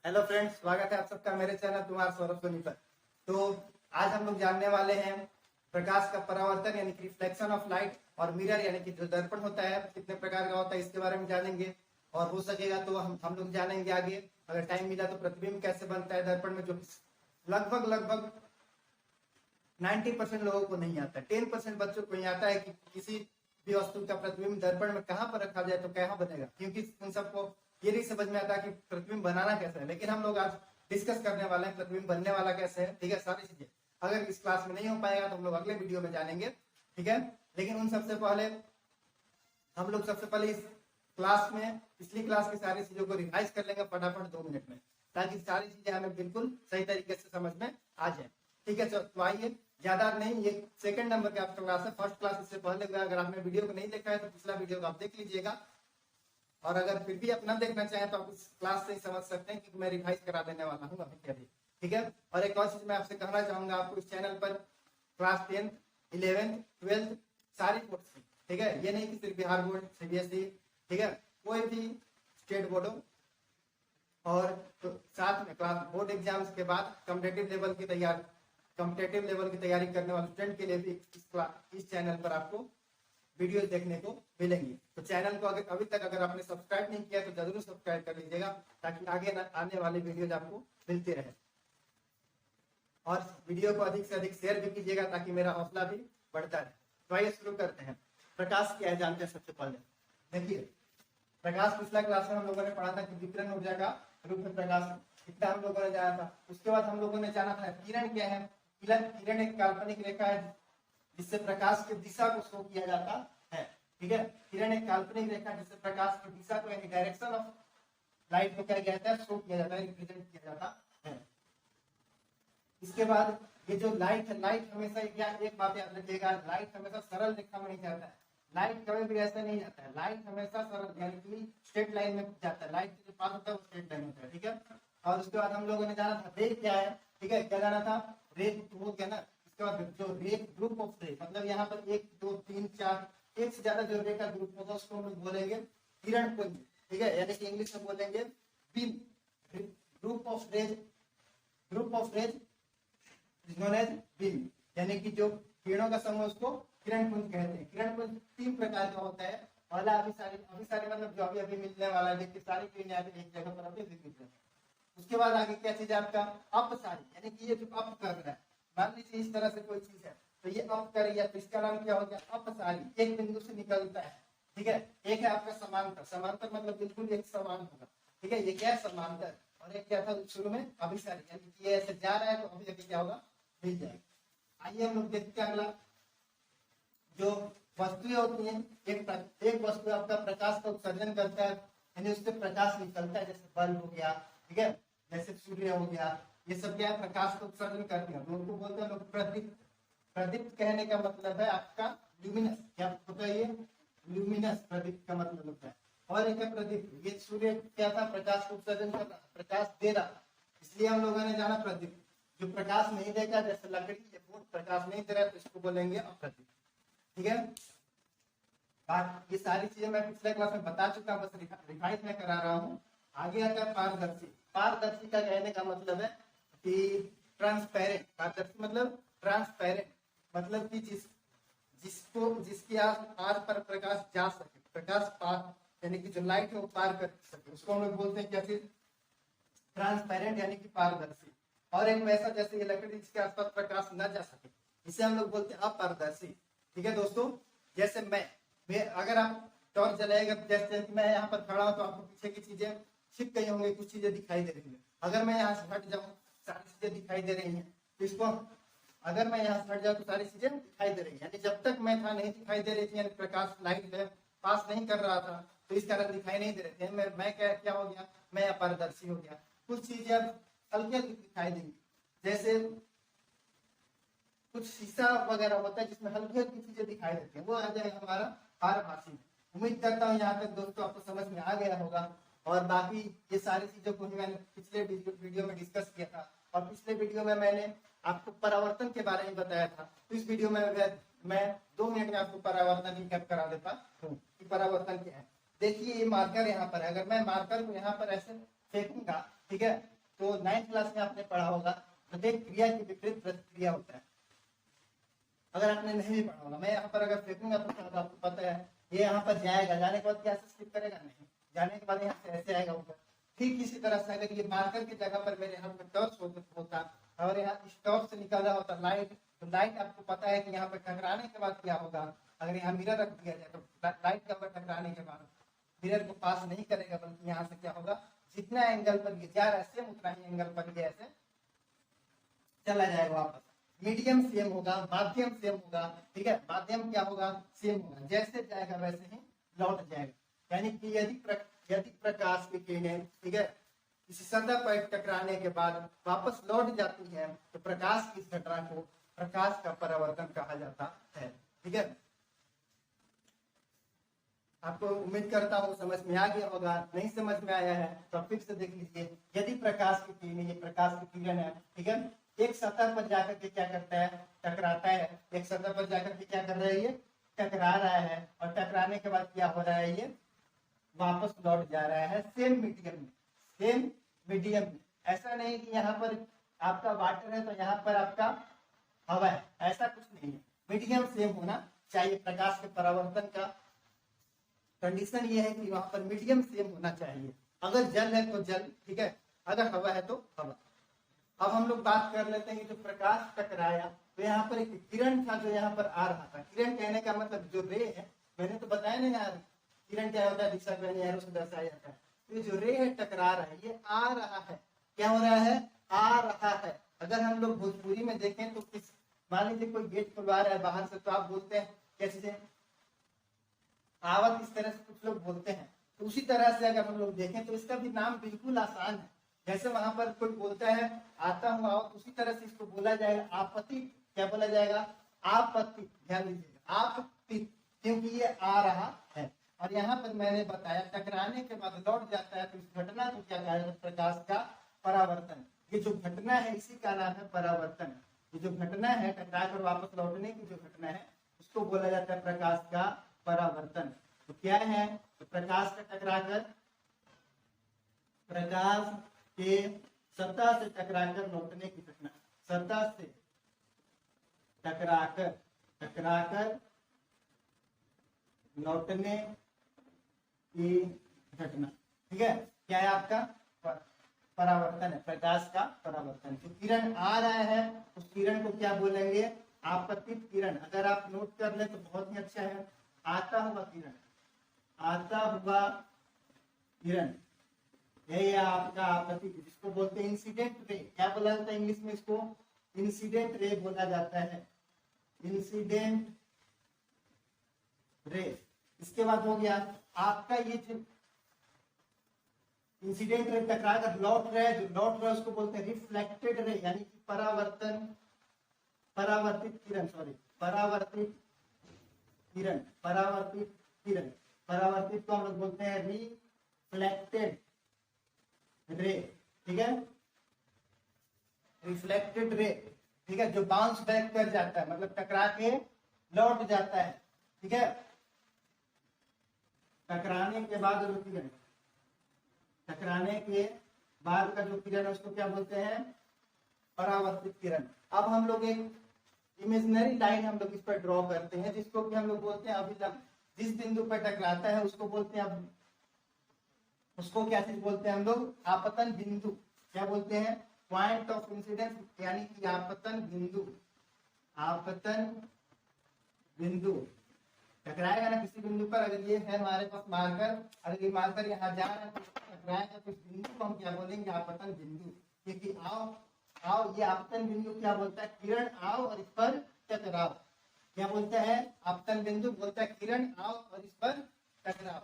Hello friends, स्वागत है आप सबका मेरे चैनल तुम्हारा सौरभ सोनी पर। तो आज हम लोग जानने वाले हैं प्रकाश का परावर्तन यानी कि रिफ्लेक्शन ऑफ लाइट और मिरर यानी कि जो दर्पण होता है कितने प्रकार का होता है इसके बारे में जानेंगे। और हो सकेगा तो हम लोग जानेंगे आगे, अगर टाइम मिला तो प्रतिबिंब कैसे बनता है दर्पण में, जो लगभग 90% लोगों को नहीं आता है। 10% बच्चों को नहीं आता है कि किसी भी वस्तु का प्रतिबिंब दर्पण में कहाँ पर रखा जाए तो कहाँ बनेगा, क्योंकि उन सबको ये नहीं समझ में आता कि प्रतिबिंब बनाना कैसे है। लेकिन हम लोग आज डिस्कस करने वाले हैं प्रतिबिंब बनने वाला कैसे है। ठीक है, सारी चीजें अगर इस क्लास में नहीं हो पाएगा तो हम लोग अगले वीडियो में जानेंगे। ठीक है, लेकिन उन सबसे पहले हम लोग सबसे पहले इस क्लास में पिछली क्लास की सारी चीजों को रिवाइज कर लेंगे फटाफट 2 मिनट में, ताकि सारी चीजें हमें बिल्कुल सही तरीके से समझ में आ जाए। ठीक है, तो आइए, ज्यादा नहीं, ये सेकंड नंबर का आपका क्लास है। फर्स्ट क्लास इससे पहले हुआ, अगर आपने वीडियो को नहीं देखा है तो पिछला वीडियो को आप देख लीजिएगा। और अगर फिर भी अपना देखना चाहें तो आप इस क्लास से ही समझ सकते हैं कि मैं रिवाइज करा देने वाला हूँ अभी के अभी। ठीक है, और एक और चीज मैं आपसे कहना चाहूंगा, आपको इस चैनल पर क्लास 10th 11th 12th सारी बोर्ड की, ठीक है, ये नहीं कि सिर्फ बिहार बोर्ड सीबीएसई, ठीक है, कोई भी स्टेट बोर्ड हो, और तो साथ में क्लास बोर्ड एग्जाम्स के बाद कॉम्पिटेटिव लेवल की तैयारी करने वाले स्टूडेंट के लिए भी इस चैनल पर आपको वीडियो देखने को मिलेंगी। तो चैनल को अभी तक अगर आपने सब्सक्राइब नहीं किया तो जरूर सब्सक्राइब कर लीजिएगा, ताकि आगे आने वाली वीडियोज आपको मिलती रहे। और वीडियो को अधिक से अधिक शेयर भी कीजिएगा ताकि मेरा हौसला भी बढ़ता रहे। तो आइए शुरू करते हैं। प्रकाश क्या है जानते हैं। सबसे पहले देखिए, प्रकाश पिछला क्लास में हम लोगों ने पढ़ा था कि विकिरण ऊर्जा का रूप में प्रकाश, इतना हम लोगों ने जाना था। उसके बाद हम लोगों ने जाना था किरण क्या है। किरण एक काल्पनिक रेखा है जिससे प्रकाश की दिशा को शो किया जाता है। ठीक है, किरण एक काल्पनिक रेखा जिससे प्रकाश की दिशा को यानी डायरेक्शन ऑफ लाइट को क्या किया जाता है, शो किया जाता है, रिप्रेजेंट किया जाता है। इसके बाद ये जो लाइट है, लाइट हमेशा एक बात याद रखिएगा, लाइट हमेशा सरल रेखा में नहीं जाता है। लाइट कभी भी ऐसा नहीं जाता है, लाइट हमेशा सरल यानी कि स्ट्रेट लाइन में जाता है। लाइट के पास होता है वो स्ट्रेट लाइन होता है। ठीक है, और उसके बाद हम लोगों ने जाना था रे क्या है। ठीक है, क्या जाना था, रे वो क्या ना, इसके बाद जो रे ग्रुप ऑफ रे, मतलब यहाँ पर 1 2 3 4 एक से ज्यादा जो रे का ग्रुप होगा उसको हम लोग बोलेंगे किरण पुंज। ठीक है, यानी कि इंग्लिश में बोलेंगे beam. Group of rays known as beam, यानी कि जो किरणों का समूह उसको किरण पुंज कहते हैं। किरण पुंज 3 प्रकार का होता है। पहला अभी सारी मतलब जो अभी मिलने वाला है, देखिए सारी किरणें एक जगह पर अभी मिल रही है। उसके बाद आगे क्या चीज है आपका अपसारी, यानी कि ये जो अप कर रहा है, मान लीजिए इस तरह से कोई चीज है तो ये अप कर रही है, तो इसका नाम क्या हो गया अपसारी, एक बिंदु से निकलता है। ठीक है, एक है आपका समांतर। समांतर मतलब बिल्कुल एक समान होगा। ठीक है, ये क्या है समांतर, और एक क्या था शुरू में अभिसारी, यानी कि ये ऐसे जा रहा है तो अभी क्या होगा, मिल जाएगा। आइए हम लोग देखते हैं अगला। जो वस्तुएं होती हैं, एक वस्तु आपका प्रकाश का उत्सर्जन करता है, यानी उससे प्रकाश निकलता है, जैसे बल्ब हो गया, ठीक है, जैसे सूर्य हो गया, ये सब क्या है प्रकाश का उत्सर्जन करते हैं। लोग को बोलते हैं लोग प्रदीप्त। प्रदीप्त कहने का मतलब है आपका ल्यूमिनस, क्या होता है ये ल्यूमिनस, प्रदीप्त का मतलब होता है। और एक है प्रदीप्त, ये सूर्य क्या था, प्रकाश का उत्सर्जन कर रहा, प्रकाश दे रहा, इसलिए हम लोगों ने जाना प्रदीप्त। जो प्रकाश नहीं देगा, जैसे लकड़ी ये बोर्ड प्रकाश नहीं दे रहा है तो इसको बोलेंगे अप्रदीप्त। ठीक है, ये सारी चीजें मैं पिछले क्लास में बता चुका हूं, बस रिवाइज में करा रहा हूँ। आगे आता है पारदर्शी। पारदर्शी का कहने का मतलब है कि ट्रांसपेरेंट। पारदर्शी मतलब ट्रांसपेरेंट, मतलब कि जिसकी आर पर प्रकाश जा सके, प्रकाश पार यानी कि जो लाइट है वो पार कर सके, उसको हम लोग बोलते हैं क्या चीज, ट्रांसपेरेंट यानी कि पारदर्शी। और एक वैसा जैसे ये लकड़ी जिसके आसपास प्रकाश न जा सके, इसे हम लोग बोलते हैं अपारदर्शी। ठीक है दोस्तों, जैसे मैं अगर आप टॉर्च जलाएगा, जैसे मैं यहाँ पर खड़ा हूँ तो आपको पीछे की चीजें छिप गई होंगी, कुछ चीजें दिखाई दे रही है। अगर मैं यहाँ से हट जाऊँ सारी चीजें दिखाई दे रही हैं, तो इसको अगर मैं यहाँ से हट जाऊँ तो सारी चीजें दिखाई दे रही है, यानी जब तक मैं था नहीं दिखाई दे रही थी, यानी प्रकाश लाइट में पास नहीं कर रहा था तो इस कारण दिखाई नहीं दे रहे थे। मैं क्या हो गया, मैं अपारदर्शी हो गया। कुछ चीजें अब हल्की हल्की दिखाई देंगी, जैसे कुछ शीशा वगैरह होता है जिसमें हल्की हल्की चीजें दिखाई देती है, वो आ जाएगा हमारा पारभासी। उम्मीद करता हूँ यहाँ तक दोस्तों आपको समझ में आ गया होगा। और बाकी ये सारी चीजों को ही मैंने पिछले वीडियो में डिस्कस किया था, और पिछले वीडियो में मैंने आपको परावर्तन के बारे में बताया था। तो इस वीडियो में मैं 2 मिनट में आपको परावर्तन ही कैप करा देता हूँ कि परावर्तन क्या है। देखिए ये मार्कर यहाँ पर है, अगर मैं मार्कर को यहाँ पर ऐसे फेंकूंगा, ठीक है, तो 9th क्लास में आपने पढ़ा होगा प्रत्येक क्रिया के विपरीत प्रतिक्रिया होता है। अगर आपने नहीं भी पढ़ा होगा, मैं यहाँ पर अगर फेंकूंगा तो आपको पता है ये यहाँ पर जाएगा, जाने के बाद क्या से स्लिप करेगा, नहीं, जाने के बाद यहाँ से ऐसे आएगा ऊपर। ठीक इसी तरह से अगर ये मार्कर की जगह पर मेरे हाथ में टॉर्च होता और यहाँ इस टॉर्च से निकल रहा होता लाइट, तो लाइट आपको पता है कि यहाँ पर टकराने के बाद क्या होगा। अगर यहाँ मिरर रख दिया जाए तो लाइट के ऊपर टकराने के बाद मिरर को पास नहीं करेगा, बल्कि यहाँ से क्या होगा, जितना एंगल पर ये जा रहा है सेम उतना ही एंगल पर ये ऐसे चला जाएगा वापस। मीडियम सेम होगा, माध्यम सेम होगा, ठीक है, माध्यम क्या होगा, सेम होगा, जैसे जाएगा वैसे ही लौट जाएगा। यानी कि यदि प्रकाश की किरणें, ठीक है, किसी सतह पर टकराने के बाद वापस लौट जाती है तो प्रकाश की इस घटना को प्रकाश का परावर्तन कहा जाता है। ठीक है, आपको उम्मीद करता हूँ समझ में आ गया होगा। नहीं समझ में आया है तो फिर से देख लीजिए। यदि प्रकाश की किरण, ये प्रकाश की किरण है, ठीक है, एक सतह पर जाकर के क्या करता है, टकराता है। एक सतह पर जाकर के क्या कर रहा है, ये टकरा रहा है, और टकराने के बाद क्या हो रहा है, ये वापस लौट जा रहा है सेम मीडियम में, सेम मीडियम में। ऐसा नहीं कि यहाँ पर आपका वाटर है तो यहाँ पर आपका हवा है, ऐसा कुछ नहीं है। मीडियम सेम होना चाहिए। प्रकाश के परावर्तन का कंडीशन ये है कि वहां पर मीडियम सेम होना चाहिए। अगर जल है तो जल, ठीक है, अगर हवा है तो हवा। अब हम लोग बात कर लेते हैं कि जो प्रकाश टकराया तो यहाँ पर एक किरण था जो यहाँ पर आ रहा था। किरण कहने का मतलब जो रे है, मैंने तो बताया नहीं यार किरण क्या होता है, दिशा को एरो से दर्शाया जाता है। तो जो रे है टकरा रहा है, ये आ रहा है, क्या हो रहा है, आ रहा है। अगर हम लोग भोजपुरी में देखें तो किस, मान लीजिए कोई गेट खुलवा रहा है बाहर से, तो आप बोलते हैं कैसे, आवत, इस तरह से कुछ लोग बोलते हैं। तो उसी तरह से अगर हम लोग देखें तो इसका भी नाम बिल्कुल आसान है। जैसे वहां पर कोई बोलता है आता हूँ आवत, उसी तरह से इसको बोला जाएगा आपत्ति। क्या बोला जाएगा, आपत्ति। ध्यान दीजिएगा, आपत्ति, क्योंकि ये आ रहा है। और यहाँ पर मैंने बताया टकराने के बाद लौट जाता है, तो इस घटना को क्या कहा, प्रकाश का परावर्तन। ये जो घटना है इसी का नाम है परावर्तन। ये जो घटना है टकरा कर वापस लौटने की जो घटना है उसको बोला जाता है प्रकाश का परावर्तन। तो क्या है, तो प्रकाश का टकराकर, प्रकाश के सतह से टकराकर लौटने की घटना, सतह से टकराकर लौटने की घटना। ठीक है, क्या है आपका परावर्तन है, प्रकाश का परावर्तन। जो किरण आ रहा है उस किरण को क्या बोलेंगे, आपतित किरण। अगर आप नोट कर ले तो बहुत ही अच्छा है। आता हुआ किरण, आता हुआ किरण, यही आपका आपत्ति, जिसको बोलते हैं इंसिडेंट रे। क्या बोला जाता है इंग्लिश में, इसको इंसिडेंट रे बोला जाता है, इंसिडेंट रे। इसके बाद हो गया आपका ये जो इंसिडेंट रे टकरा कर लौट रहा है, जो लौट रहा है उसको बोलते हैं रिफ्लेक्टेड रे, यानी कि परावर्तित किरण, परावर्तित को हम लोग बोलते हैं रिफ्लेक्टेड रे। ठीक है, रिफ्लेक्टेड रे, ठीक है, जो बाउंस बैक कर जाता है, मतलब टकरा के लौट जाता है। ठीक है, टकराने के बाद जो किरण, टकराने के बाद का जो किरण है उसको क्या बोलते हैं, परावर्तित किरण। अब हम लोग एक इमेजिनरी लाइन हम लोग इस पर ड्रॉ करते हैं, जिसको कि हम लोग बोलते हैं अभिलंब। जिस बिंदु पर टकराता है उसको बोलते हैं, उसको क्या चीज बोलते हैं हम लोग, आपतन बिंदु। क्या बोलते हैं, पॉइंट ऑफ इंसिडेंस, यानी कि आपतन बिंदु। आपतन बिंदु टकराएगा ना किसी बिंदु पर। अगर ये है हमारे पास मार्कर, अगर ये मार्कर यहाँ जा रहा है तो टकराएगा, तो इस बिंदु को हम क्या बोलेंगे, आपतन बिंदु। क्योंकि आओ ये आपतन बिंदु क्या बोलता है, किरण आओ और इस पर टकराओ। क्या बोलता है, आपतन बिंदु बोलता है किरण आओ और इस पर टकराओ।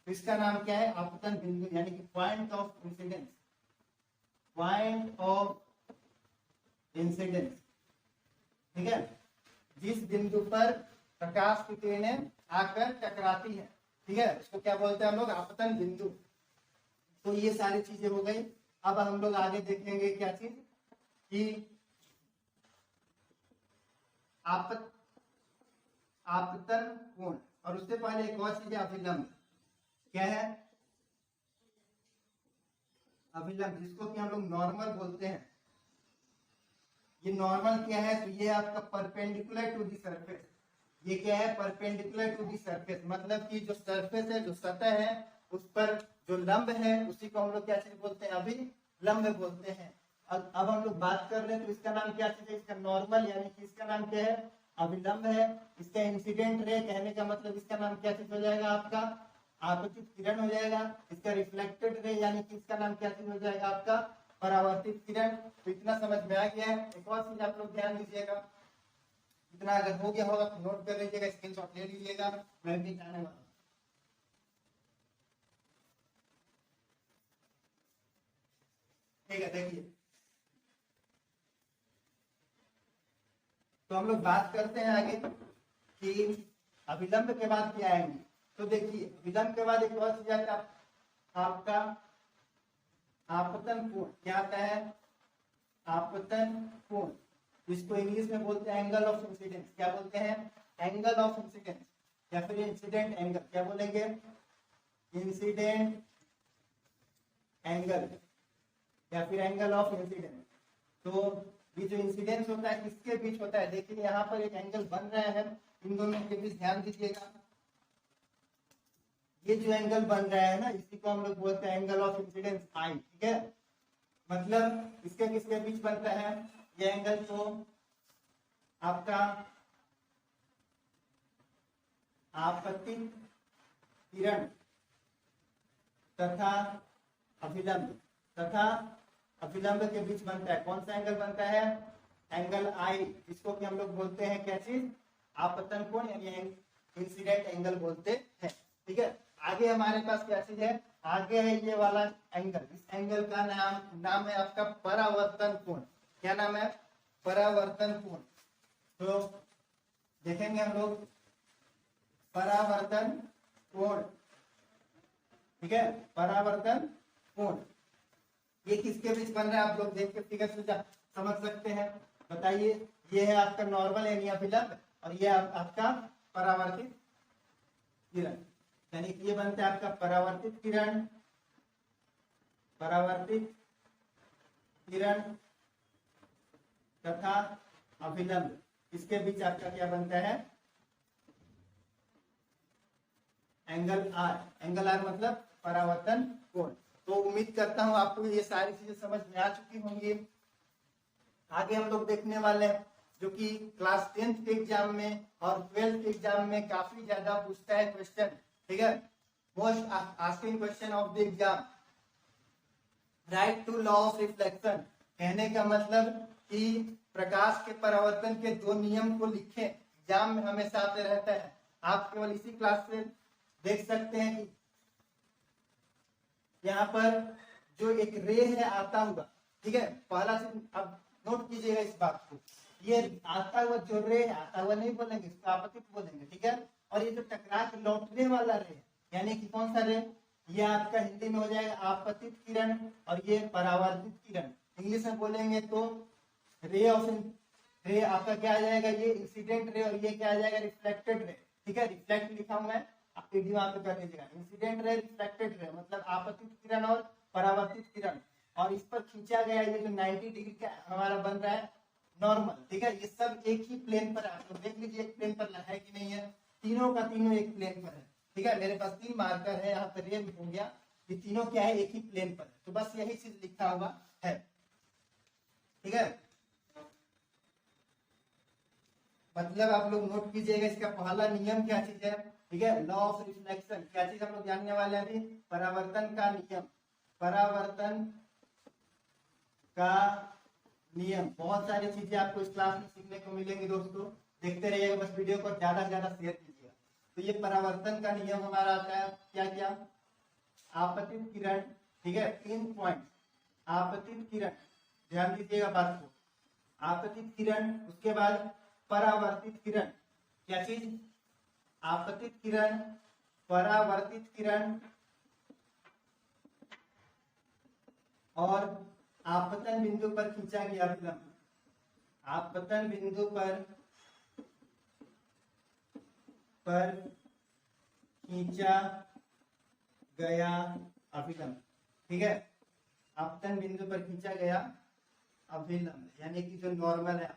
तो इसका नाम क्या है, आपतन बिंदु, यानी कि point of incidence, point of incidence. ठीक है, जिस बिंदु पर प्रकाश की किरणें आकर टकराती है, ठीक है, उसको क्या बोलते हैं हम लोग, आपतन बिंदु। तो ये सारी चीजें हो गई। अब हम लोग आगे देखेंगे क्या चीज, कि आपतन कोण, और उससे पहले एक और चीज है अभिलंब। क्या है, अभिलंब, जिसको कि हम लोग नॉर्मल बोलते हैं। ये नॉर्मल क्या है, तो ये आपका परपेंडिकुलर टू दी सरफेस। ये क्या है, परपेंडिकुलर टू दी सरफेस, मतलब कि जो सरफेस है, जो सतह है, उस पर जो लंब है उसी को हम लोग क्या चीज बोलते हैं, अभिलंब बोलते हैं। अब हम लोग बात कर रहे हैं तो इसका नाम क्या चीज है, इसका नॉर्मल, यानी कि इसका नाम क्या है, अभिलंब है। इसका इंसिडेंट रे, कहने का मतलब इसका नाम क्या चीज हो जाएगा, आपका आपतित किरण हो जाएगा। इसका रिफ्लेक्टेड रे, यानी कि इसका नाम क्या चीज हो जाएगा, आपका परावर्तित किरण। तो इतना समझ में आ गया है। एक और चीज आप लोग ध्यान दीजिएगा, इतना अगर हो गया होगा तो नोट कर लीजिएगा, स्क्रीनशॉट ले लीजिएगा, मैं भी जाने वाला हूं। ठीक है, देखिए तो हम लोग बात करते हैं आगे कि अभिलंब के बाद क्या आएंगे। तो देखिए अभिलंब के बाद एक और चीज आता है आपका आपतन कोण। क्या आता है, आपतन कोण, जिसको इंग्लिश में बोलते हैं एंगल ऑफ इंसिडेंस। क्या बोलते हैं, एंगल ऑफ इंसिडेंस, या फिर इंसिडेंट एंगल। क्या बोलेंगे, इंसिडेंट एंगल, या फिर एंगल ऑफ इंसिडेंस। तो ये जो इंसिडेंस होता है इसके बीच होता है। देखिए यहाँ पर एक एंगल बन रहा है, इन दोनों के बीच ध्यान दीजिएगा। ये जो एंगल बन रहा है ना, इसी को हम लोग बोलते हैं एंगल ऑफ इंसिडेंस आई। ठीक है, मतलब इसके किसके बीच बनता है ये एंगल, तो आपका आपतित किरण तथा अभिलंब के बीच बनता है। कौन सा एंगल बनता है, एंगल आई, जिसको कि हम लोग बोलते हैं क्या चीज, आपतन कोण, यानी इंसिडेंट एंगल बोलते हैं। ठीक है, आगे हमारे पास क्या चीज है, आगे है ये वाला एंगल। इस एंगल का नाम है आपका परावर्तन कोण। क्या नाम है, परावर्तन कोण। तो देखेंगे हम लोग परावर्तन कोण। ठीक है, परावर्तन कोण ये किसके बीच बन रहा है, आप लोग देख के फिगर से समझ सकते हैं। बताइए, ये है आपका नॉर्मल यानी अभिलंब, और ये आपका परावर्तित किरण, यानी कि ये बनता है आपका परावर्तित किरण, तथा अभिलंब। इसके बीच आपका क्या बनता है, एंगल आर। एंगल आर मतलब परावर्तन कोण। तो उम्मीद करता हूं आपको ये सारी चीजें समझ में आ चुकी होंगी। आगे हम लोग देखने वाले हैं, जो कि क्लास 10th के एग्जाम में और 12th के एग्जाम में काफी ज्यादा पूछता है क्वेश्चन। ठीक है, most asking question of the exam, right to law of reflection. कहने का मतलब कि प्रकाश के परावर्तन के दो नियम को लिखें, एग्जाम में हमेशा आते रहता है। आप केवल इसी क्लास से देख सकते हैं कि यहाँ पर जो एक रे है आता हुआ, ठीक है, पहला चीज अब नोट कीजिएगा इस बात को, ये आता हुआ जो रे है, आता हुआ नहीं बोलेंगे, इसको आपतित बोलेंगे। ठीक है, और ये जो टकरा के लौटने वाला रे, यानी कि कौन सा रे, ये आपका हिंदी में हो जाएगा आपतित किरण, और ये परावर्तित किरण। इंग्लिश में बोलेंगे तो रे आपका क्या आ जाएगा, ये इंसिडेंट रे, और ये क्या आ जाएगा, रिफ्लेक्टेड रे। ठीक है, रिफ्लेक्ट लिखा हूं मैं, आप पीडी वहां पे कर लीजिएगा। इंसिडेंट रे, रिफ्लेक्टेड रे, मतलब आपतित किरण और परावर्तित किरण। और इस पर खींचा गया ये जो 90 डिग्री का हमारा बन रहा है नॉर्मल। ठीक है, ये सब एक ही प्लेन पर है, आप लोग देख लीजिए एक प्लेन पर है कि नहीं है, तीनों का तीनों एक प्लेन पर है। ठीक है, मेरे पास 3 मार्कर है, यहाँ पर रे हो गया, ये तीनों क्या है, एक ही प्लेन पर है। तो बस यही चीज लिखा हुआ है। ठीक है, मतलब आप लोग नोट कीजिएगा, इसका पहला नियम क्या चीज है। ठीक है, लॉ ऑफ रिफ्लेक्शन, क्या चीज हम लोग जानने वाले हैं अभी, परावर्तन का नियम। परावर्तन का नियम, बहुत सारी चीजें आपको इस क्लास में सीखने को मिलेंगी दोस्तों, देखते रहिएगा, बस वीडियो को ज्यादा से ज्यादा शेयर कीजिएगा। तो ये परावर्तन का नियम हमारा आता है क्या क्या, आपतित किरण। ठीक है, 3 पॉइंट, आपतित किरण, ध्यान दीजिएगा बात को, आपतित किरण, उसके बाद परावर्तित किरण, क्या चीज, आपतित किरण, परावर्तित किरण, और आपतन बिंदु पर खींचा गया अभिलंब। आपतन बिंदु पर खींचा गया अभिलंब। ठीक है, आपतन बिंदु पर खींचा गया अभिलंब, यानी कि जो नॉर्मल है,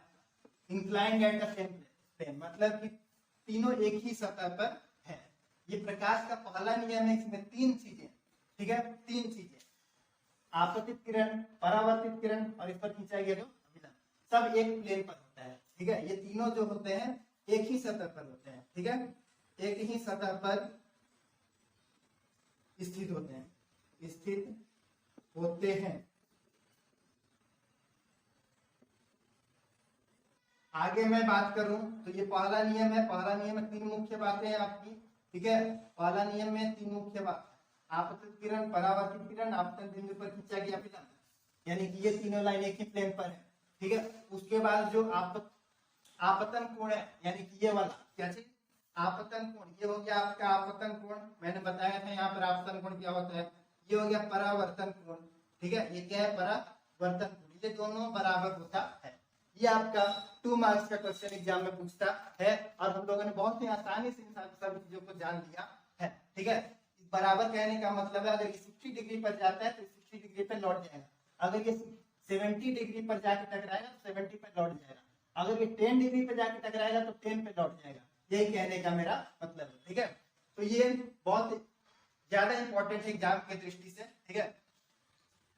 inclined at the same plane, मतलब कि तीनों एक ही सतह पर है। ये प्रकाश का पहला नियम है। इसमें तीन चीजें, ठीक है, तीन चीजें, आपतित किरण, परावर्तित किरण और इस पर खींचा गया जो अभिलंब, सब एक प्लेन पर होता है। ठीक है, ये तीनों जो होते हैं एक ही सतह पर होते हैं। ठीक है, एक ही सतह पर स्थित होते हैं, स्थित होते हैं। आगे मैं बात करूं तो ये पहला नियम है। पहला नियम में तीन मुख्य बातें हैं आपकी। ठीक है, पहला नियम में तीन मुख्य बात, आपतित किरण, परावर्तित किरण, आपतन बिंदु पर खींचा गया अभिलंब, यानी कि ये तीनों लाइन एक ही प्लेन पर है। ठीक है, उसके बाद जो आपतन कोण है, यानी कि ये वाला क्या चीज, आपतन कोण, ये हो गया आपका आपतन कोण। मैंने बताया था यहाँ पर आपतन कोण क्या होता है। ये हो गया परावर्तन कोण। ठीक है, ये क्या है, परावर्तन कोण। ये दोनों बराबर होता है। ये आपका 2 मार्क्स का क्वेश्चन एग्जाम में पूछता है और हम लोगों ने बहुत ही आसानी से इन सब चीजों को जान लिया है। ठीक है, बराबर कहने का मतलब है, अगर ये 60 डिग्री पर जाता है तो 60 डिग्री पर लौट जाएगा। अगर ये 70 डिग्री पर जाके टकराएगा तो 70 पर लौट जाएगा। अगर ये 10 डिग्री पर जाके टकराएगा तो 10 पे लौट जाएगा। यही कहने का मेरा मतलब है। ठीक है, तो ये बहुत ज्यादा इंपॉर्टेंट है एग्जाम की दृष्टि से। ठीक है,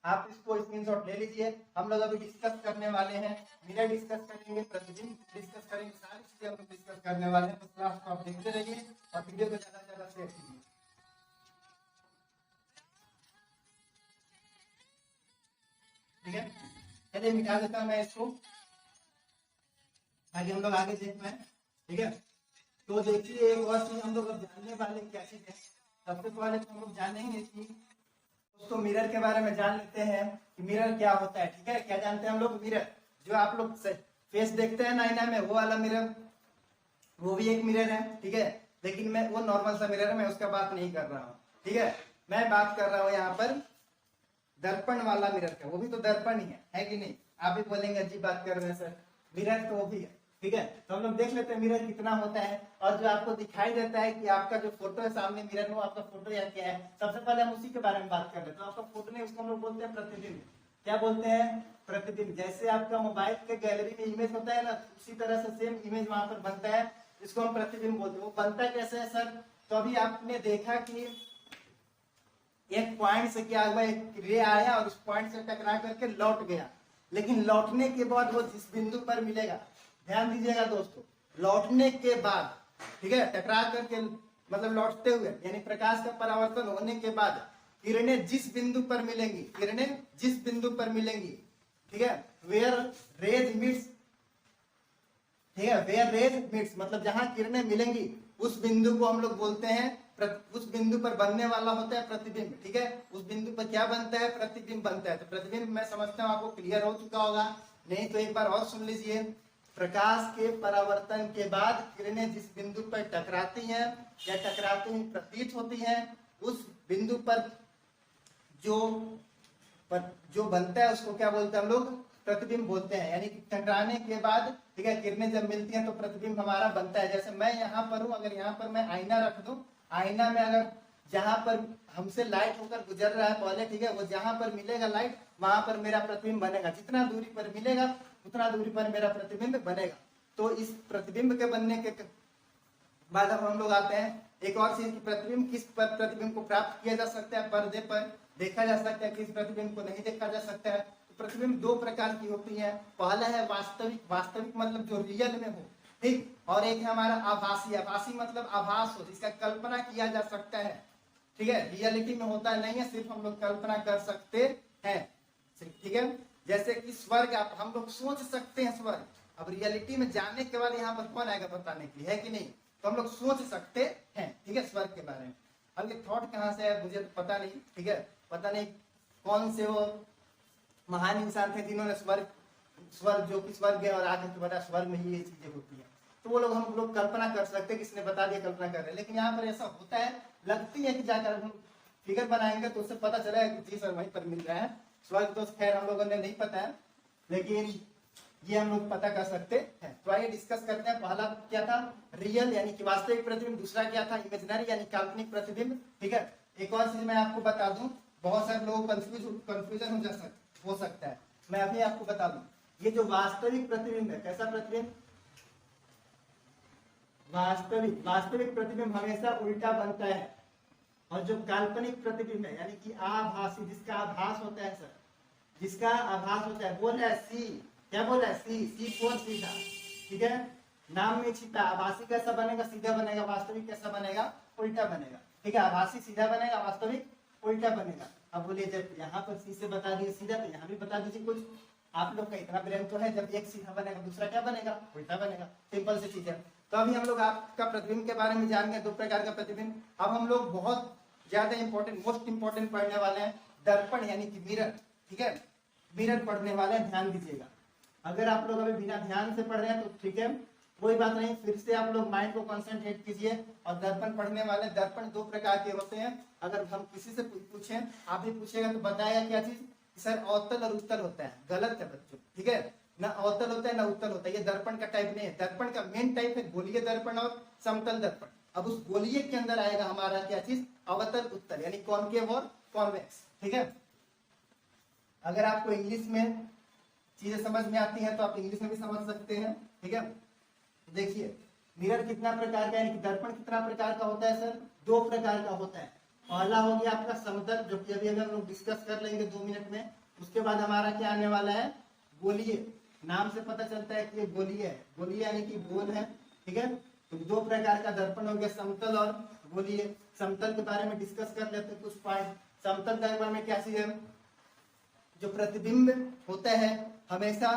आप इसको स्क्रीनशॉट ले लीजिए। हम लोग अभी डिस्कस करने वाले हैं, मिरर डिस्कस करेंगे, प्रतिबिंब डिस्कस करेंगे, सारी चीजें हम लोग डिस्कस करने वाले हैं। तो क्लास को आप देखते रहिए और वीडियो को ज्यादा से ज्यादा शेयर कीजिए। ठीक है, चलिए मिटा देता हूं मैं इसको, ताकि हम लोग आगे देख पाए। ठीक है, तो देखिए एक और चीज हम लोग अब जानने वाले क्या चीज है। सबसे पहले तो हम लोग जानेंगे कि दोस्तों मिरर के बारे में जान लेते हैं कि मिरर क्या होता है। ठीक है, क्या जानते हैं हम लोग, मिरर जो आप लोग फेस देखते हैं ना आईना में, वो वाला मिरर, वो भी एक मिरर है। ठीक है, लेकिन मैं वो नॉर्मल सा मिरर है, मैं उसका बात नहीं कर रहा हूँ। ठीक है, मैं बात कर रहा हूँ यहाँ पर दर्पण वाला मिरर का। वो भी तो दर्पण ही है कि नहीं। आप भी बोलेंगे अजीब बात कर रहे हैं सर, मिरर तो वो भी है। ठीक है, तो हम लोग देख लेते हैं मिरर कितना होता है। और जो आपको दिखाई देता है कि आपका जो फोटो है सामने मिरर में, वो आपका फोटो या क्या है। सबसे पहले हम उसी के बारे में बात कर लेते हैं। तो आपका फोटो नहीं, उसको हम लोग बोलते हैं प्रतिबिंब। क्या बोलते हैं, प्रतिबिंब। जैसे आपका मोबाइल के गैलरी में इमेज होता है ना, उसी तरह से सेम इमेज वहां पर बनता है, इसको हम प्रतिबिंब बोलते हैं। वो बनता कैसे है सर, तो अभी आपने देखा कि एक पॉइंट से क्या हुआ, एक रे आया और उस पॉइंट से टकरा करके लौट गया। लेकिन लौटने के बाद वो जिस बिंदु पर मिलेगा, ध्यान दीजिएगा दोस्तों, लौटने के बाद, ठीक है, टकरा करके मतलब लौटते हुए, यानी प्रकाश का परावर्तन होने के बाद किरणें जिस बिंदु पर मिलेंगी, किरणें जिस बिंदु पर मिलेंगी, ठीक है, वेयर रेज मीट्स, ठीक है, वेयर रेज मीट्स मतलब जहां किरणें मिलेंगी उस बिंदु को हम लोग बोलते हैं, उस बिंदु पर बनने वाला होता है प्रतिबिंब। ठीक है, उस बिंदु पर क्या बनता है, प्रतिबिंब बनता है। तो प्रतिबिंब मैं समझता हूँ आपको क्लियर हो चुका होगा, नहीं तो एक बार और सुन लीजिए। प्रकाश के परावर्तन के बाद किरणें जिस बिंदु पर टकराती हैं या टकराती हुई प्रतीत होती हैं, उस बिंदु पर जो बनता है उसको क्या बोलते हैं हम लोग, प्रतिबिंब बोलते हैं। यानी कि टकराने के बाद, ठीक है, किरणें जब मिलती हैं तो प्रतिबिंब हमारा बनता है। जैसे मैं यहाँ पर हूँ, अगर यहाँ पर मैं आईना रख दूं, आईना में अगर जहां पर हमसे लाइट होकर गुजर रहा है पहले, ठीक है, वो जहां पर मिलेगा लाइट, वहां पर मेरा प्रतिबिंब बनेगा। जितना दूरी पर मिलेगा उतना दूरी पर मेरा प्रतिबिंब बनेगा। तो इस प्रतिबिंब के बनने के बाद अब हम लोग आते हैं एक और चीज की, प्रतिबिंब किस पर प्रतिबिंब को प्राप्त किया जा सकता है, पर्दे पर देखा जा सकता है, किस प्रतिबिंब को नहीं देखा जा सकता है। तो प्रतिबिंब दो प्रकार की होती है। पहला है वास्तविक, वास्तविक मतलब जो रियल में हो, ठीक, और एक है हमारा आभासी। आभासी मतलब आभास हो, जिसका कल्पना किया जा सकता है। ठीक है, रियलिटी में होता नहीं है, सिर्फ हम लोग कल्पना कर सकते हैं। ठीक है, जैसे कि स्वर्ग हम लोग सोच सकते हैं स्वर्ग। अब रियलिटी में जाने के बाद यहाँ पर कौन आएगा बताने के लिए, है कि नहीं। तो हम लोग सोच सकते हैं, ठीक है, स्वर्ग के बारे में। अब ये थॉट कहाँ से है मुझे तो पता नहीं, ठीक है, पता नहीं कौन से वो महान इंसान थे जिन्होंने स्वर्ग जो कि स्वर्ग है और आगे के बता स्वर्ग में ही ये चीजें होती है। तो वो लोग हम लोग कल्पना कर सकते हैं, किसने बता दिया कल्पना कर रहे हैं। लेकिन यहाँ पर ऐसा होता है, लगती है कि जाकर हम फिगर बनाएंगे तो उससे पता चला है कि जी सर वहीं पर मिल रहा है स्वर्ग। तो खैर हम लोगों ने नहीं पता है, लेकिन ये हम लोग पता कर सकते हैं। तो आइए डिस्कस करते हैं। पहला क्या था, रियल यानी कि वास्तविक प्रतिबिंब। दूसरा क्या था, इमेजिनरी यानी काल्पनिक प्रतिबिंब। ठीक है, एक और चीज मैं आपको बता दूं, बहुत सारे लोग कंफ्यूजन हो सकता है। मैं अभी आपको बता दूं, ये जो वास्तविक प्रतिबिंब है, कैसा प्रतिबिंब, वास्तविक प्रतिबिंब हमेशा उल्टा बनता है, और जो काल्पनिक प्रतिबिंब है यानी कि आभासी, जिसका आभास होता है सर, जिसका आभास होता है, बोल रहा है सी, क्या बोल रहा है सी फोर सीधा, ठीक है, नाम में छिपा। आभासी कैसा बनेगा, सीधा बनेगा, वास्तविक कैसा बनेगा, उल्टा बनेगा, ठीक है, आभासी सीधा बनेगा, वास्तविक उल्टा बनेगा। अब बोलिए जब यहाँ पर सी से बता दिए सीधा, तो यहाँ भी बता दीजिए कुछ। आप लोग का इतना ब्रेन तो है, जब एक सीधा बनेगा दूसरा क्या बनेगा, उल्टा बनेगा, सिंपल सी चीज है। तो अभी हम लोग आपका प्रतिबिंब के बारे में जान गए, दो प्रकार का प्रतिबिंब। अब हम लोग बहुत ज्यादा इंपॉर्टेंट, मोस्ट इंपॉर्टेंट पढ़ने वाले हैं दर्पण यानी कि मिरर, ठीक है, मिरर पढ़ने वाले हैं, ध्यान दीजिएगा। अगर आप लोग अभी बिना ध्यान से पढ़ रहे हैं तो ठीक है, कोई बात नहीं, फिर से आप लोग माइंड को कंसंट्रेट कीजिए। और दर्पण पढ़ने वाले, दर्पण दो प्रकार के होते हैं। अगर हम किसी से पूछें, आप भी पूछेगा तो बताएगा क्या चीज, सर अवतल और उत्तल होता है, गलत है बच्चों, ठीक है, ना अवतल होता है ना उत्तल होता है, ये दर्पण का टाइप नहीं है। दर्पण का मेन टाइप है गोलीय दर्पण और समतल दर्पण। अब उस गोलीय के अंदर आएगा हमारा क्या चीज, अवतल उत्तल, यानी कॉनकेव और कॉन्वेक्स, ठीक है। अगर आपको इंग्लिश में चीजें समझ में आती हैं तो आप इंग्लिश में भी समझ सकते हैं, ठीक है। देखिए मिरर कितना प्रकार का, यानी कि दर्पण कितना प्रकार का होता है सर, दो प्रकार का होता है। पहला हो गया आपका समतल, जो कि अभी हम लोग डिस्कस कर लेंगे 2 मिनट में। उसके बाद हमारा क्या आने वाला है, गोलीय। नाम से पता चलता है कि ये गोलीय है, गोलीय यानी कि गोल है, ठीक है। तो दो प्रकार का दर्पण हो गया, समतल और गोलीय। समतल के बारे में डिस्कस कर लेते हैं कुछ पॉइंट। समतल दर्पण में क्या चीज है, जो प्रतिबिंब होता है हमेशा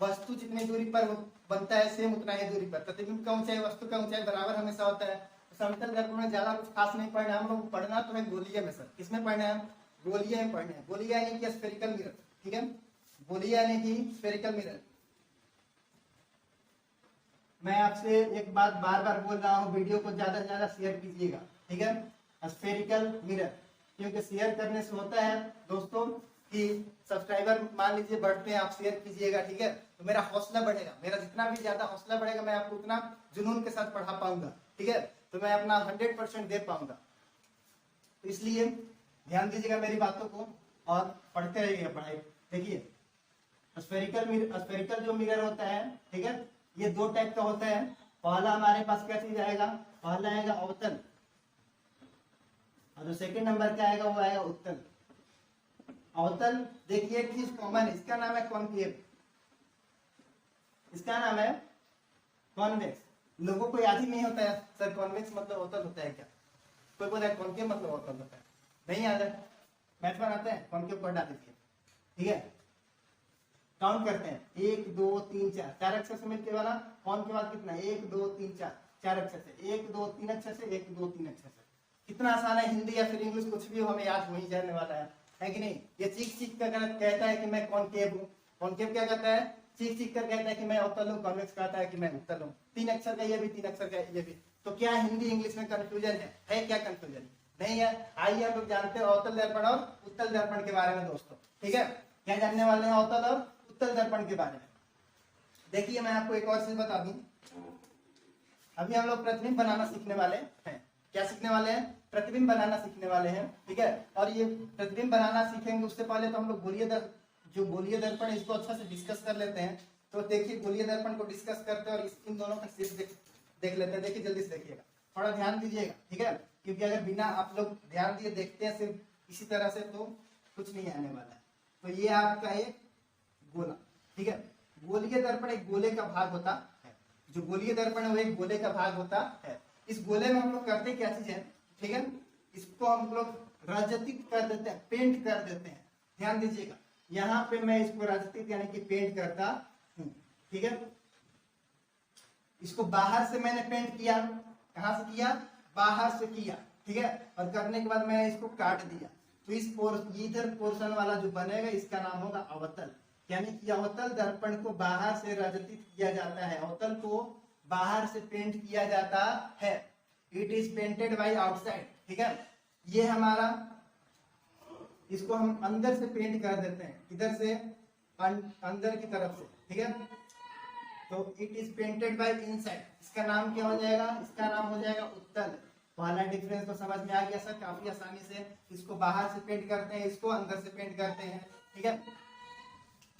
वस्तु जितनी दूरी पर बनता है सेम उतना ही दूरी पर, प्रतिबिंब का ऊंचाई वस्तु का ऊंचाई बराबर हमेशा होता है। समतल दर्पण में ज्यादा कुछ खास नहीं पढ़ना है हम लोग, पढ़ना तो है गोलीय में सर। किसमें पढ़ना है, गोलीय में पढ़ना है। गोलीय यानी कि स्फेरिकल मिरर, ठीक है, गोलीय यानी कि स्फेरिकल मिरर। मैं आपसे एक बात बार बार बोल रहा हूँ, वीडियो को ज्यादा से ज्यादा शेयर कीजिएगा, ठीक है, स्फेरिकल मिरर। क्योंकि शेयर करने से होता है दोस्तों कि सब्सक्राइबर मान लीजिए बढ़ते हैं, आप शेयर कीजिएगा, ठीक है, तो मेरा हौसला बढ़ेगा। मेरा जितना भी ज्यादा हौसला बढ़ेगा, मैं आपको उतना जुनून के साथ पढ़ा पाऊंगा, ठीक है, तो मैं अपना 100% दे पाऊंगा। तो इसलिए ध्यान दीजिएगा मेरी बातों को और पढ़ते रहिएगा पढ़ाई। देखिए स्फेरिकल जो मिरर होता है, ठीक है, ये दो टाइप का होता है। पहला हमारे पास क्या चीज आएगा, पहला आएगा अवतल, और जो सेकंड नंबर का आएगा वो आएगा उत्तल। अवतल देखिए एक चीज कॉमन है, इसका नाम है कॉनकेव, इसका नाम है कॉन्वेक्स। लोगों को याद ही नहीं होता है सर कॉन्वेक्स मतलब अवतल होता है क्या, कोई बोला कॉनकेव मतलब अवतल होता है, नहीं याद है, मैथ बनाते हैं, कॉनकेव को हटा दीजिए, ठीक है। काउंट करते हैं, 1 2 3 4, 4 अक्षर से मिलके वाला, कौन के बाद कितना, 1 2 3 4, 4 अक्षर से, 1 2 3 अक्षर से, 1 2 3 अक्षर से। कितना आसान है, हिंदी या फिर इंग्लिश कुछ भी हो हमें याद हो ही जाने वाला है कि नहीं। ये चीख चीख कर कहता है कि मैं कॉनकेव हूँ, कॉनकेव क्या कहता है, चीख चीख कर कहता है कि मैं अवतल हूँ, कॉन्वेक्स कहता है कि मैं उत्तल हूँ। 3 अक्षर का ये भी, 3 अक्षर का ये भी। तो क्या हिंदी इंग्लिश में कंफ्यूजन है क्या कंफ्यूजन, नहीं है। आइए हम लोग जानते हैं अवतल दर्पण और उत्तल दर्पण के बारे में दोस्तों, ठीक है। क्या जानने वाले हैं अवतल और उत्तल दर्पण के बारे में। देखिए मैं आपको एक और चीज बता दूं, अभी हम लोग प्रतिबिंब बनाना सीखने वाले हैं। क्या सीखने वाले हैं, प्रतिबिंब बनाना सीखने वाले हैं, ठीक है। और ये प्रतिबिंब बनाना सीखेंगे उससे पहले तो हम लोग गोलीय दर्पण इसको अच्छा से डिस्कस कर लेते हैं। तो देखिए गोलीय दर्पण को डिस्कस करते हैं और इन दोनों का सिर्फ देख लेते हैं। देखिए जल्दी से देखिएगा, थोड़ा ध्यान दीजिएगा, ठीक है, क्योंकि अगर बिना आप लोग ध्यान दिए देखते हैं सिर्फ इसी तरह से तो कुछ नहीं आने वाला है। तो ये आपका एक गोला, ठीक है, गोलीय दर्पण एक गोले का भाग होता है। जो गोलीय दर्पण है वो एक गोले का भाग होता है। इस गोले में हम लोग करते क्या चीज है, ठीक है, इसको हम लोग रजतित कर देते हैं, पेंट कर देते हैं। ध्यान दीजिएगा, यहाँ पे मैं इसको रजतित यानी कि पेंट करता हूँ, ठीक है। इसको बाहर से मैंने पेंट किया, कहाँ से किया, बाहर से किया, ठीक है, और करने के बाद मैंने इसको काट दिया। तो इस इधर पोर्शन वाला जो बनेगा इसका नाम होगा अवतल। यानी कि अवतल दर्पण को बाहर से रजतित किया जाता है, अवतल को बाहर से पेंट किया जाता है। It is painted by outside, ठीक है। ये हमारा, इसको हम अंदर से पेंट कर देते हैं, इधर से अंदर की तरफ से, ठीक है। तो it is painted bye inside, इसका नाम क्या हो जाएगा, इसका नाम हो जाएगा उत्तल। पहला डिफरेंस तो समझ में आ गया सर काफी आसानी से। इसको बाहर से पेंट करते हैं, इसको अंदर से पेंट करते हैं, ठीक है।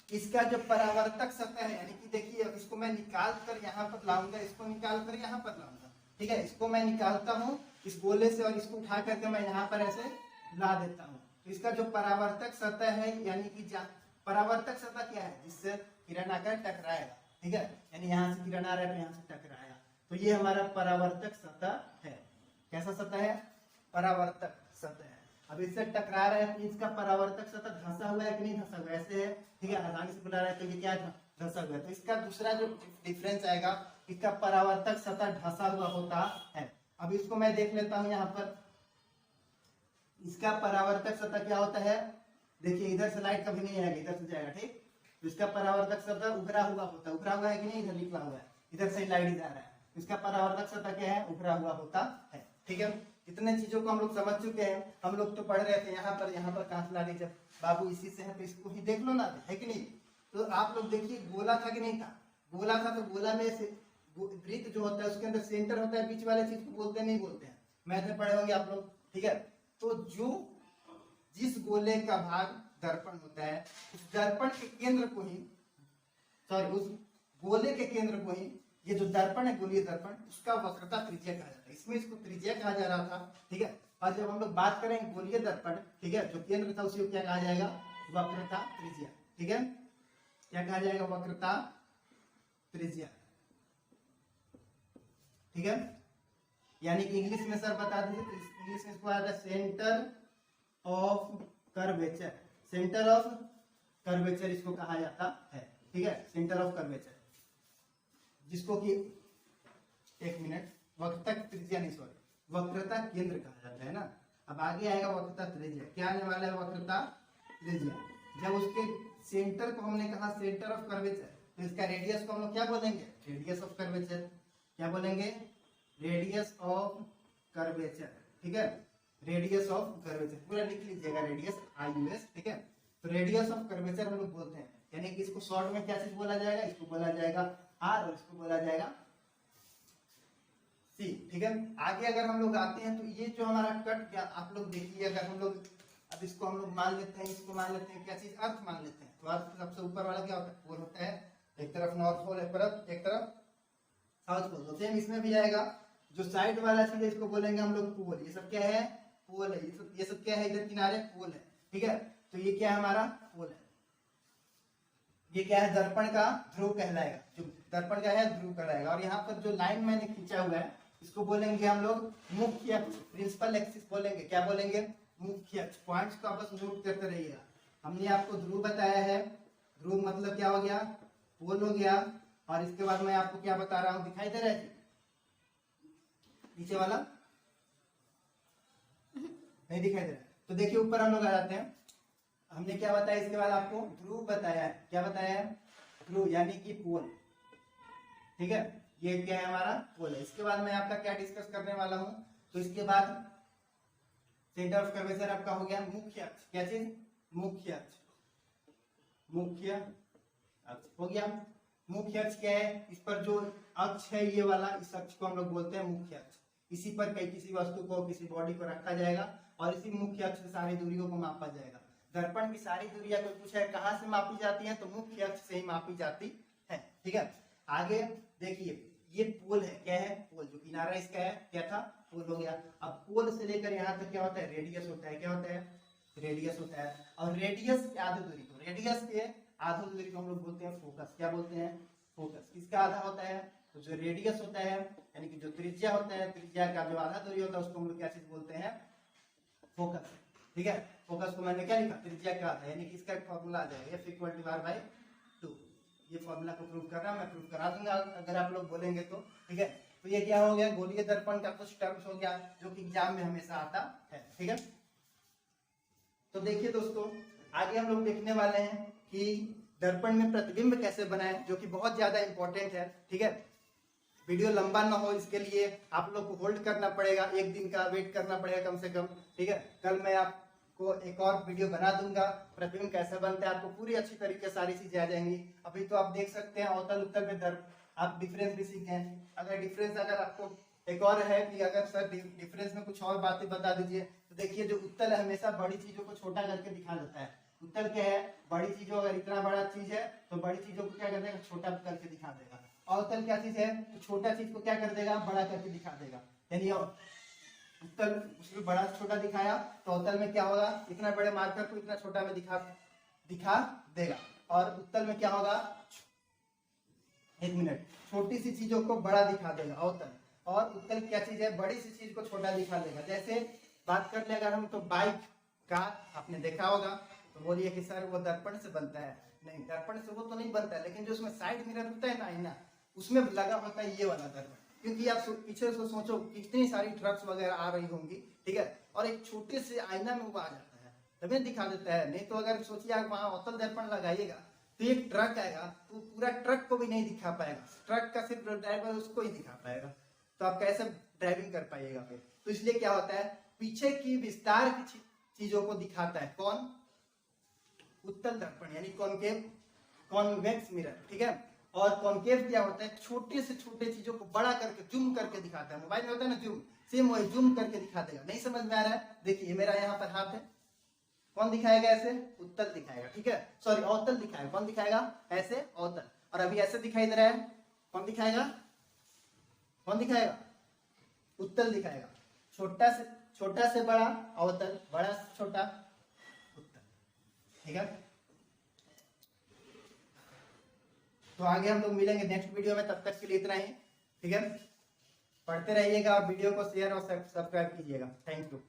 इसका जो परावर्तक सतह है, यानी कि देखिए अब इसको मैं निकाल कर यहाँ पर लाऊंगा, इसको निकाल कर यहाँ पर लाऊंगा, ठीक है। इसको मैं निकालता हूँ इस गोले से और इसको उठा करके मैं यहाँ पर ऐसे ला देता हूँ। तो इसका जो परावर्तक सतह है, यानी कि परावर्तक सतह क्या है, जिससे किरण आकर टकराएगा, ठीक है। यानी यहाँ से किरण आ रहा है तो यहाँ से टकराएगा, तो ये हमारा परावर्तक सतह है। कैसा सतह है? परावर्तक सतह है। अब इससे टकरा रहा है तो इसका परावर्तक सतह धंसा हुआ है कि नहीं धंसा हुआ, ऐसे है, ठीक है। आसानी से बुला रहा है तो ये क्या धंसा हुआ है। तो इसका दूसरा जो डिफरेंस आएगा, इसका परावर्तक सतह धंसा हुआ होता है। अब इसको मैं देख लेता हूँ यहाँ पर, इसका परावर्तक सतह क्या होता है, देखिए इधर से लाइट कभी नहीं आएगा, इधर से जाएगा, ठीक। तो इसका परावर्तक सतह उभरा हुआ होता है, उभरा हुआ है कि नहीं, इधर निकला हुआ है, इधर से लाइट जा रहा है, इसका परावर्तक सतह क्या है, उभरा हुआ होता है, ठीक है। इतने चीजों को हम लोग समझ चुके हैं। हम लोग तो पढ़ रहे थे यहाँ पर कांच जब बाबू इसी से है तो इसको ही देख लो ना, है कि नहीं। तो आप लोग देखिए गोला था कि नहीं था, गोला था तो गोला में से वृत्त जो होता है उसके अंदर सेंटर होता है, बीच वाले चीज को बोलते नहीं बोलते हैं, मैथ में पढ़े होंगे आप लोग, ठीक है। तो जो जिस गोले का भाग दर्पण होता है, उस दर्पण के केंद्र को ही, सॉरी उस गोले के केंद्र को ही, ये जो दर्पण है गोलीय दर्पण, उसका वक्रता त्रिज्या कहा जाता है। इसमें इसको त्रिज्या कहा जा रहा था, ठीक है। और जब हम लोग बात करें गोलीय दर्पण, ठीक है, जो केंद्र था उसी को क्या कहा जाएगा, वक्रता त्रिज्या, ठीक है। क्या कहा जाएगा, वक्रता त्रिज्या, ठीक है। यानी कि इंग्लिश में सर बता दीजिए, इंग्लिश में इसको आता है centre of curvature, centre of curvature इसको कहा जाता है, ठीक है, सेंटर ऑफ कर्वेचर, जिसको कि एक मिनट, वक्रता त्रिज्या नहीं, सॉरी वक्रता केंद्र कहा जाता है ना। अब आगे आएगा वक्रता त्रिज्या, क्या आने वाला है, वक्रता त्रिज्या। जब उसके सेंटर को हमने कहा सेंटर ऑफ कर्वेचर, तो इसका रेडियस को हम लोग क्या बोलेंगे, रेडियस ऑफ कर्वेचर, क्या बोलेंगे, रेडियस ऑफ कर्वेचर, ठीक है, रेडियस ऑफ कर्वेचर पूरा लिख लीजिएगा, रेडियस IUS, ठीक है। तो रेडियस ऑफ कर्वेचर हम लोग बोलते हैं, यानी कि इसको शॉर्ट में क्या चीज बोला जाएगा, इसको बोला जाएगा R और इसको बोला जाएगा C, ठीक है। आगे अगर हम लोग आते हैं तो ये जो हमारा कट, क्या आप लोग देखिए, अगर हम लोग अब इसको हम लोग मान लेते हैं, इसको मान लेते हैं क्या चीज, अर्थ मान लेते हैं। तो अर्थ सबसे ऊपर वाला क्या होता है, पोल होता है, एक तरफ नॉर्थ पोल, एक तरफ साउथ पोल। तो सेम इसमें भी आएगा, जो साइड वाला चीज है इसको बोलेंगे हम लोग पोल। ये सब क्या है, पोल है, ये सब क्या है, इधर किनारे पोल है, ठीक है। तो ये क्या है, हमारा पोल है। ये क्या है, दर्पण का ध्रुव कहलाएगा, जो दर्पण का है ध्रुव कहलाएगा। और यहाँ पर जो लाइन मैंने खींचा हुआ है इसको बोलेंगे हम लोग मुख्य अक्ष, प्रिंसिपल एक्सिस बोलेंगे, क्या बोलेंगे, मुख्य अक्ष। पॉइंट्स का बस नोट करते रहिएगा। हमने आपको ध्रुव बताया है, ध्रुव मतलब क्या हो गया, पोल हो गया। और इसके बाद मैं आपको क्या बता रहा हूँ, दिखाई दे रहा है नीचे वाला, नहीं दिखाई दे रहा है। तो देखिए ऊपर हम लोग आ जाते हैं। हमने क्या बताया, इसके बाद आपको ध्रुव बताया है, क्या बताया है, ध्रुव यानी कि पोल, ठीक है। ये क्या है, हमारा पोल है। इसके बाद मैं आपका क्या डिस्कस करने वाला हूं, तो इसके बाद सेंटर ऑफ कर्वेचर आपका हो गया मुख्य अक्ष, क्या चीज, मुख्य अक्ष, मुख्य अक्ष हो गया। मुख्य अक्ष क्या है, इस पर जो अक्ष है ये वाला, इस अक्ष को हम लोग बोलते हैं मुख्य अक्ष। इसी पर किसी वस्तु को, किसी बॉडी को रखा जाएगा और इसी मुख्य अक्ष से सारी दूरियों को मापा जाएगा। दर्पण की सारी दूरियां कोई पूछा है कहां से मापी जाती है, तो मुख्य अक्ष से ही मापी जाती है, ठीक है। आगे देखिए, ये पोल है, क्या है, पोल, जो किनारा इसका है क्या था, पोल हो गया। अब पोल से लेकर यहाँ तक क्या होता है, रेडियस होता है, क्या होता है, रेडियस होता है। और रेडियस की आधी दूरी को, रेडियस के आधा दूरी को हम लोग बोलते हैं फोकस, क्या बोलते हैं, फोकस। किसका आधा होता है, तो जो रेडियस होता है, यानी कि जो त्रिज्या होता है, त्रिज्या का जो आधा दूरी होता है उसको हम लोग क्या चीज बोलते हैं, फोकस, ठीक है। फोकस को मैंने क्या लिखा, त्रिज्या का आधा, यानी कि इसका एक फॉर्मूला आ जाएगा F=R/2। ये फॉर्मूला को प्रूव कर रहा हूं, मैं प्रूव करा दूंगा अगर आप लोग बोलेंगे तो, ठीक है। तो ये क्या हो गया, गोलीय दर्पण का कुछ टर्म्स हो गया जो कि एग्जाम में हमेशा आता है, ठीक है। तो देखिए दोस्तों, आगे हम लोग देखने वाले हैं कि दर्पण में प्रतिबिंब कैसे बनाएं, जो कि बहुत ज्यादा इंपॉर्टेंट है, ठीक है। वीडियो लंबा ना हो इसके लिए आप लोग को होल्ड करना पड़ेगा, एक दिन का वेट करना पड़ेगा कम से कम, ठीक है। कल मैं आपको एक और वीडियो बना दूंगा, प्रतिबिंब कैसे बनता है, आपको पूरी अच्छी तरीके सारी चीजें आ जाएंगी। अभी तो आप देख सकते हैं अवतल उत्तल में आप डिफरेंस भी सीखे हैं। अगर डिफरेंस अगर आपको एक और है कि अगर सर डिफरेंस में कुछ और बातें बता दीजिए। तो देखिए जो उत्तल है हमेशा बड़ी चीजों को छोटा करके दिखा देता है। उत्तल क्या है, बड़ी चीजों, अगर इतना बड़ा चीज है तो बड़ी चीजों को क्या कर देगा, छोटा करके दिखा देगा। अवतल क्या चीज है, तो छोटा चीज को क्या कर देगा, बड़ा करके दिखा देगा। यानी उत्तल उसमें बड़ा छोटा दिखाया तो अवतल में क्या होगा, इतना बड़े मार्कर को इतना छोटा में दिखा देगा। और उत्तल में क्या होगा, एक मिनट, छोटी सी चीजों को बड़ा दिखा देगा अवतल। और उत्तल क्या चीज है, बड़ी सी चीज को छोटा दिखा देगा। जैसे बात कर ले अगर हम, तो बाइक, कार आपने देखा होगा, तो बोलिए कि सर वो दर्पण से बनता है। नहीं, दर्पण से वो तो नहीं बनता है, लेकिन जो उसमें साइड मिरर होता है ना, आईना, उसमें लगा होता है ये वाला दर्पण। क्योंकि आप पीछे से सोचो कितनी सारी ट्रक्स वगैरह आ रही होंगी, ठीक है, और एक छोटे से आईना में वो आ जाता है, तभी दिखा देता है। नहीं तो अगर सोचिए आप वहां अवतल दर्पण लगाइएगा तो एक ट्रक आएगा तो पूरा ट्रक को भी नहीं दिखा पाएगा, ट्रक का सिर्फ ड्राइवर उसको ही दिखा पाएगा, तो आप कैसे ड्राइविंग कर पाइएगा फिर। तो इसलिए क्या होता है, पीछे की विस्तार की चीजों को दिखाता है कौन, उत्तल दर्पण, यानी कॉनकेव, कॉन्वेक्स मिरर, ठीक है। और कॉनकेव क्या होता है, छोटे से छोटे चीजों को बड़ा करके जूम करके दिखाता है। मोबाइल में होता है ना जूम, सेम वही जूम करके दिखा देगा। नहीं समझ में आ रहा है, देखिए मेरा यहाँ पर हाथ है, कौन दिखाएगा ऐसे, उत्तल दिखाएगा, ठीक है, सॉरी अवतल दिखाएगा। कौन दिखाएगा, ऐसे अवतल। और अभी ऐसे दिखाई दे रहा है, कौन दिखाएगा, कौन दिखाएगा, उत्तल दिखाएगा। छोटा से बड़ा अवतल, बड़ा से छोटा उत्तल, ठीक है। तो आगे हम लोग मिलेंगे नेक्स्ट वीडियो में, तब तक के लिए इतना ही, ठीक है। पढ़ते रहिएगा और वीडियो को शेयर और सब्सक्राइब कीजिएगा। Thank you.